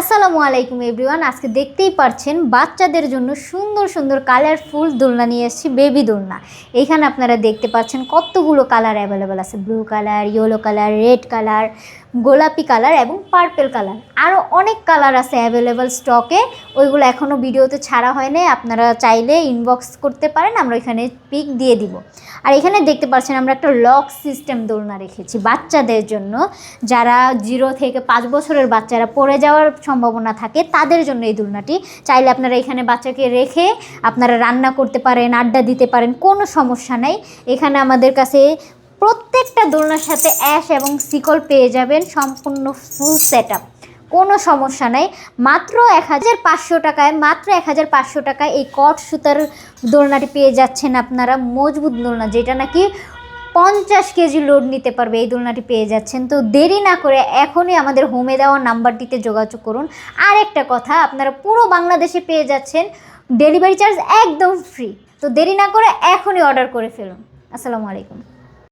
আসসালামু আলাইকুম এভরিওয়ান। আজকে দেখতেই পাচ্ছেন বাচ্চাদের জন্য সুন্দর সুন্দর কালারফুল দোলনা নিয়ে এসেছি, বেবি দোলনা। এইখানে আপনারা দেখতে পাচ্ছেন কতগুলো কালার অ্যাভেলেবেল আছে, blue colour, yellow colour, red colour, গোলাপি কালার এবং পার্পেল কালার। আরও অনেক কালার আছে অ্যাভেলেবেল স্টকে, ওইগুলো এখনও ভিডিওতে ছাড়া হয়নি। আপনারা চাইলে ইনবক্স করতে পারেন, আমরা এখানে পিক দিয়ে দিব। আর এখানে দেখতে পাচ্ছেন আমরা একটা লক সিস্টেম দোলনা রেখেছি বাচ্চাদের জন্য, যারা 0 থেকে 5 বছরের বাচ্চারা পড়ে যাওয়ার সম্ভাবনা থাকে তাদের জন্য এই দোলনাটি। চাইলে আপনারা এখানে বাচ্চাকে রেখে আপনারা রান্না করতে পারেন, আড্ডা দিতে পারেন, কোনো সমস্যা নেই। এখানে আমাদের কাছে প্রত্যেকটা দোলনার সাথে অ্যাশ এবং শিকল পেয়ে যাবেন, সম্পূর্ণ ফুল সেট আপ, কোনো সমস্যা নাই। মাত্র 1500 টাকায়, মাত্র 1500 টাকায় এই কট সুতার দোলনাটি পেয়ে যাচ্ছেন আপনারা। মজবুত দোলনা, যেটা নাকি 50 কেজি লোড নিতে পারবে, এই দোলনাটি পেয়ে যাচ্ছেন। তো দেরি না করে এখনই আমাদের হোমে দেওয়া নাম্বারটিতে যোগাযোগ করুন। আর একটা কথা, আপনারা পুরো বাংলাদেশে পেয়ে যাচ্ছেন, ডেলিভারি চার্জ একদম ফ্রি। তো দেরি না করে এখনই অর্ডার করে ফেলুন। আসসালামু আলাইকুম।